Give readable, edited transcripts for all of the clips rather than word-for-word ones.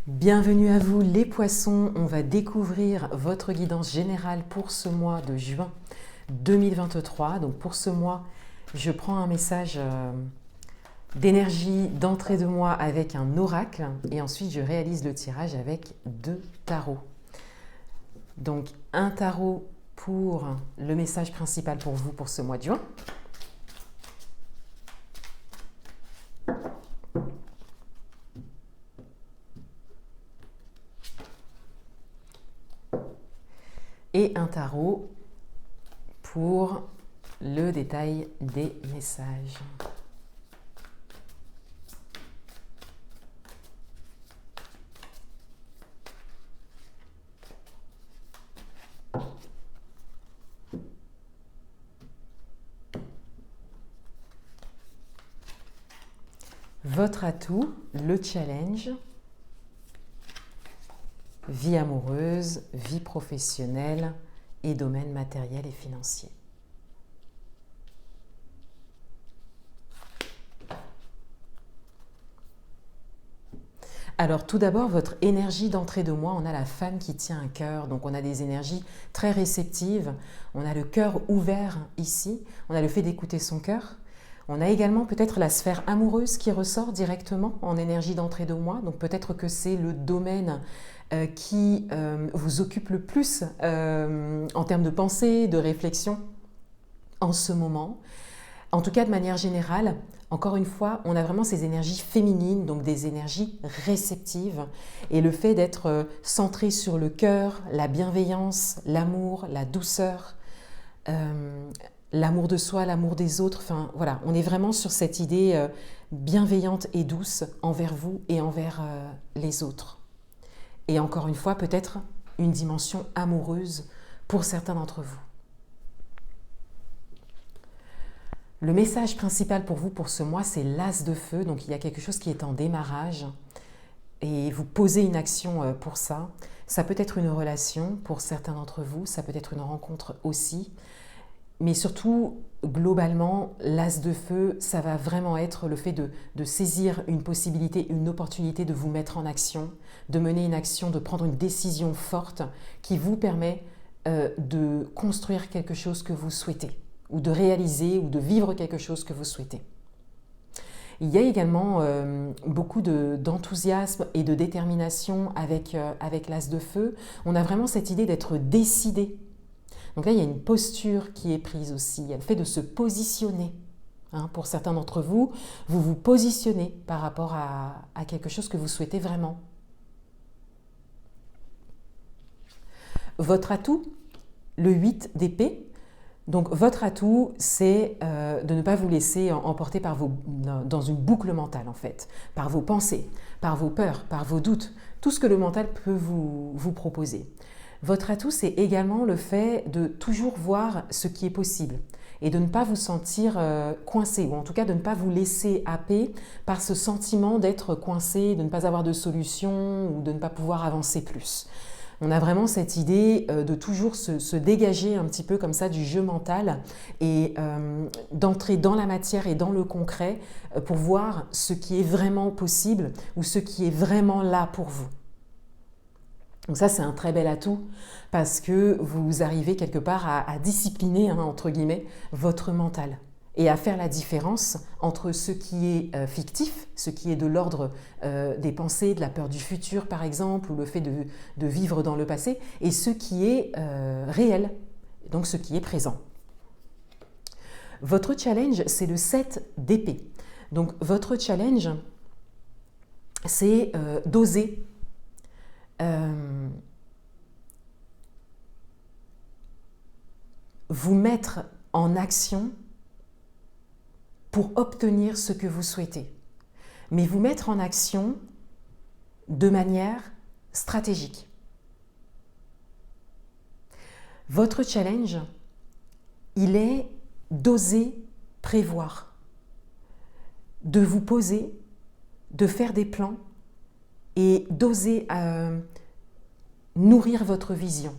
Bienvenue à vous les poissons, on va découvrir votre guidance générale pour ce mois de juin 2023. Donc pour ce mois, je prends un message d'énergie d'entrée de mois avec un oracle et ensuite je réalise le tirage avec 2 tarots. Donc un tarot pour le message principal pour vous pour ce mois de juin. Et un tarot pour le détail des messages. Votre atout, le challenge, vie amoureuse, vie professionnelle et domaine matériel et financier. Alors tout d'abord, votre énergie d'entrée de mois, on a la femme qui tient un cœur, donc on a des énergies très réceptives, on a le cœur ouvert ici, on a le fait d'écouter son cœur. On a également peut-être la sphère amoureuse qui ressort directement en énergie d'entrée de mois, donc peut-être que c'est le domaine qui vous occupe le plus en termes de pensée, de réflexion en ce moment. En tout cas, de manière générale, encore une fois, on a vraiment ces énergies féminines, donc des énergies réceptives. Et le fait d'être centré sur le cœur, la bienveillance, l'amour, la douceur, l'amour de soi, l'amour des autres, enfin voilà, on est vraiment sur cette idée bienveillante et douce envers vous et envers les autres. Et encore une fois, peut-être une dimension amoureuse pour certains d'entre vous. Le message principal pour vous pour ce mois, c'est l'As de feu. Donc il y a quelque chose qui est en démarrage et vous posez une action pour ça. Ça peut être une relation pour certains d'entre vous, ça peut être une rencontre aussi. Mais surtout, globalement, l'As de feu, ça va vraiment être le fait de saisir une possibilité, une opportunité de vous mettre en action, de mener une action, de prendre une décision forte qui vous permet de construire quelque chose que vous souhaitez, ou de réaliser, ou de vivre quelque chose que vous souhaitez. Il y a également beaucoup d'enthousiasme et de détermination avec l'As de feu. On a vraiment cette idée d'être décidé. Donc là, il y a une posture qui est prise aussi. Il y a le fait de se positionner. Pour certains d'entre vous, vous vous positionnez par rapport à quelque chose que vous souhaitez vraiment. Votre atout, le 8 d'épée. Donc votre atout, c'est de ne pas vous laisser emporter dans une boucle mentale en fait, par vos pensées, par vos peurs, par vos doutes, tout ce que le mental peut vous proposer. Votre atout, c'est également le fait de toujours voir ce qui est possible et de ne pas vous sentir coincé, ou en tout cas de ne pas vous laisser happer par ce sentiment d'être coincé, de ne pas avoir de solution ou de ne pas pouvoir avancer plus. On a vraiment cette idée de toujours se dégager un petit peu comme ça du jeu mental et d'entrer dans la matière et dans le concret pour voir ce qui est vraiment possible ou ce qui est vraiment là pour vous. Donc ça, c'est un très bel atout parce que vous arrivez quelque part à discipliner, entre guillemets, votre mental et à faire la différence entre ce qui est fictif, ce qui est de l'ordre des pensées, de la peur du futur par exemple, ou le fait de vivre dans le passé, et ce qui est réel, donc ce qui est présent. Votre challenge, c'est le 7 d'épée. Donc votre challenge, c'est d'oser vous mettre en action pour obtenir ce que vous souhaitez, mais vous mettre en action de manière stratégique. Votre challenge, il est d'oser prévoir, de vous poser, de faire des plans et d'oser nourrir votre vision.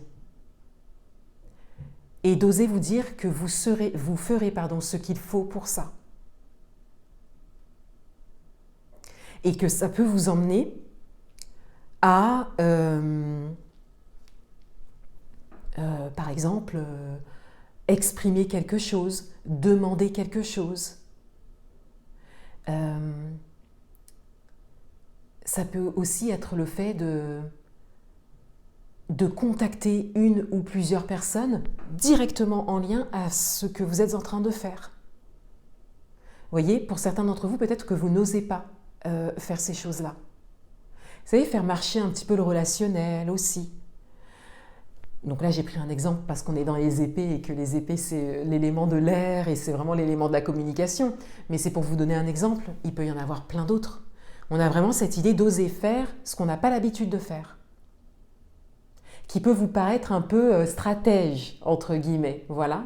Et d'oser vous dire que vous ferez ce qu'il faut pour ça. Et que ça peut vous emmener à, par exemple, exprimer quelque chose, demander quelque chose. Ça peut aussi être le fait de contacter une ou plusieurs personnes directement en lien à ce que vous êtes en train de faire. Vous voyez, pour certains d'entre vous, peut-être que vous n'osez pas faire ces choses-là. Vous savez, faire marcher un petit peu le relationnel aussi. Donc là, j'ai pris un exemple parce qu'on est dans les épées et que les épées, c'est l'élément de l'air et c'est vraiment l'élément de la communication. Mais c'est pour vous donner un exemple, il peut y en avoir plein d'autres. On a vraiment cette idée d'oser faire ce qu'on n'a pas l'habitude de faire, qui peut vous paraître un peu stratège, entre guillemets. Voilà,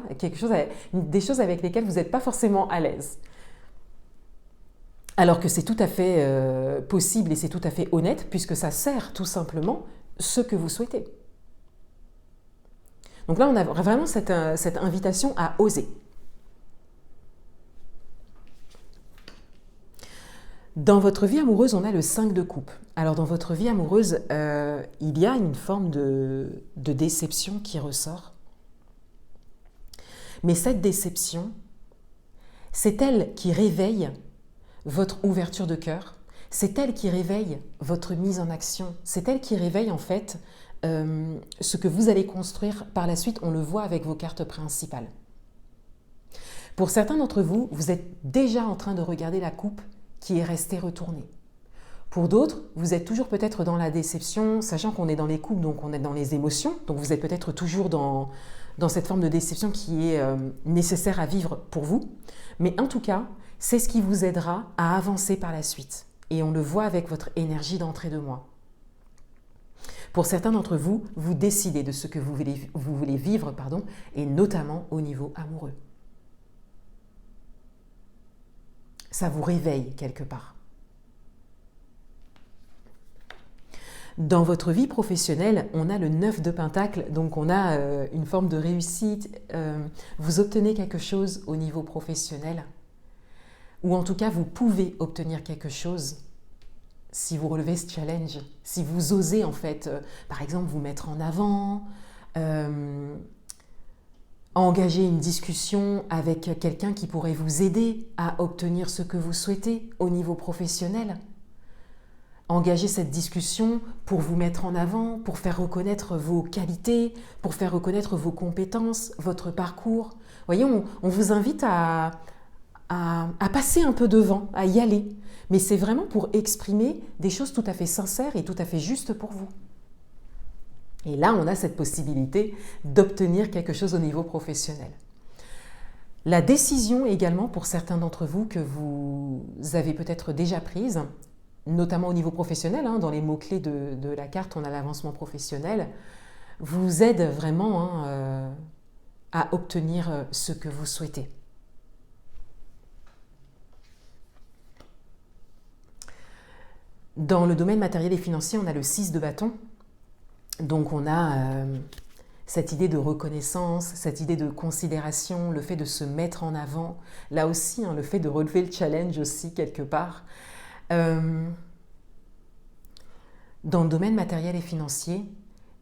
des choses avec lesquelles vous n'êtes pas forcément à l'aise. Alors que c'est tout à fait possible et c'est tout à fait honnête, puisque ça sert tout simplement ce que vous souhaitez. Donc là, on a vraiment cette invitation à oser. Dans votre vie amoureuse, on a le 5 de coupe. Alors dans votre vie amoureuse, il y a une forme de déception qui ressort. Mais cette déception, c'est elle qui réveille votre ouverture de cœur, c'est elle qui réveille votre mise en action, c'est elle qui réveille en fait ce que vous allez construire par la suite. On le voit avec vos cartes principales. Pour certains d'entre vous, vous êtes déjà en train de regarder la coupe qui est restée retournée. Pour d'autres, vous êtes toujours peut-être dans la déception, sachant qu'on est dans les coupes, donc on est dans les émotions, donc vous êtes peut-être toujours dans cette forme de déception qui est nécessaire à vivre pour vous. Mais en tout cas, c'est ce qui vous aidera à avancer par la suite. Et on le voit avec votre énergie d'entrée de moi. Pour certains d'entre vous, vous décidez de ce que vous voulez vivre, et notamment au niveau amoureux. Ça vous réveille quelque part. Dans votre vie professionnelle, on a le 9 de Pentacle, donc on a une forme de réussite. Vous obtenez quelque chose au niveau professionnel, ou en tout cas, vous pouvez obtenir quelque chose si vous relevez ce challenge, si vous osez en fait, par exemple, vous mettre en avant, engager une discussion avec quelqu'un qui pourrait vous aider à obtenir ce que vous souhaitez au niveau professionnel. Engager cette discussion pour vous mettre en avant, pour faire reconnaître vos qualités, pour faire reconnaître vos compétences, votre parcours. Vous voyez, on vous invite à passer un peu devant, à y aller. Mais c'est vraiment pour exprimer des choses tout à fait sincères et tout à fait justes pour vous. Et là, on a cette possibilité d'obtenir quelque chose au niveau professionnel. La décision également pour certains d'entre vous que vous avez peut-être déjà prise, notamment au niveau professionnel, dans les mots-clés de la carte, on a l'avancement professionnel, vous aide vraiment à obtenir ce que vous souhaitez. Dans le domaine matériel et financier, on a le 6 de bâton. Donc on a cette idée de reconnaissance, cette idée de considération, le fait de se mettre en avant. Là aussi, le fait de relever le challenge aussi quelque part. Dans le domaine matériel et financier,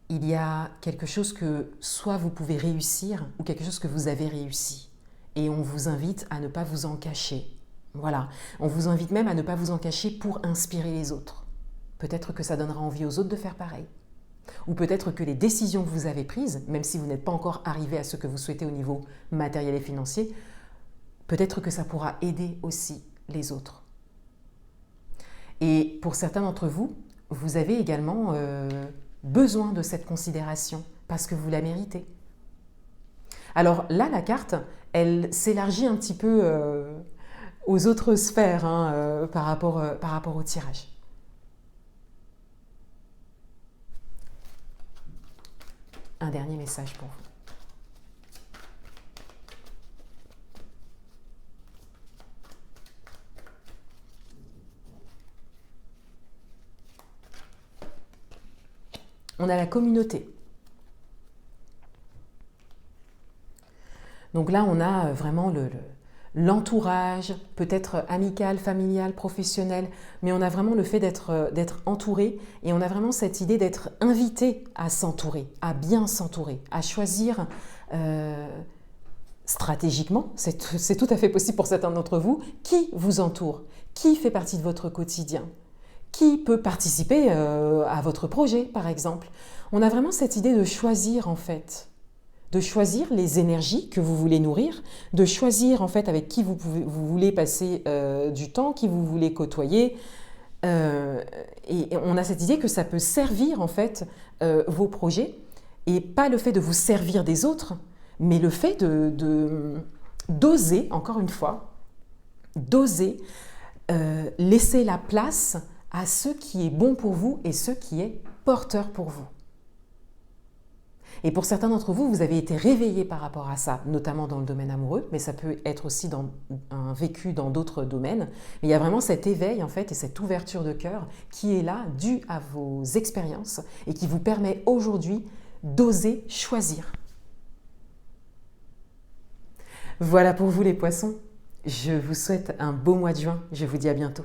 il y a quelque chose que soit vous pouvez réussir ou quelque chose que vous avez réussi. Et on vous invite à ne pas vous en cacher. Voilà, on vous invite même à ne pas vous en cacher pour inspirer les autres. Peut-être que ça donnera envie aux autres de faire pareil. Ou peut-être que les décisions que vous avez prises, même si vous n'êtes pas encore arrivé à ce que vous souhaitez au niveau matériel et financier, peut-être que ça pourra aider aussi les autres. Et pour certains d'entre vous, vous avez également besoin de cette considération parce que vous la méritez. Alors là, la carte, elle s'élargit un petit peu aux autres sphères par rapport au tirage. Un dernier message pour vous. On a la communauté. Donc là, on a vraiment l'entourage, peut-être amical, familial, professionnel, mais on a vraiment le fait d'être entouré et on a vraiment cette idée d'être invité à s'entourer, à bien s'entourer, à choisir stratégiquement, c'est tout à fait possible pour certains d'entre vous, qui vous entoure, qui fait partie de votre quotidien, qui peut participer à votre projet par exemple. On a vraiment cette idée de choisir en fait, de choisir les énergies que vous voulez nourrir, de choisir en fait avec qui vous voulez passer du temps, qui vous voulez côtoyer. Et on a cette idée que ça peut servir en fait vos projets et pas le fait de vous servir des autres, mais le fait d'oser, encore une fois, d'oser laisser la place à ce qui est bon pour vous et ce qui est porteur pour vous. Et pour certains d'entre vous, vous avez été réveillés par rapport à ça, notamment dans le domaine amoureux, mais ça peut être aussi un vécu dans d'autres domaines. Mais il y a vraiment cet éveil en fait et cette ouverture de cœur qui est là, due à vos expériences et qui vous permet aujourd'hui d'oser choisir. Voilà pour vous les poissons. Je vous souhaite un beau mois de juin. Je vous dis à bientôt.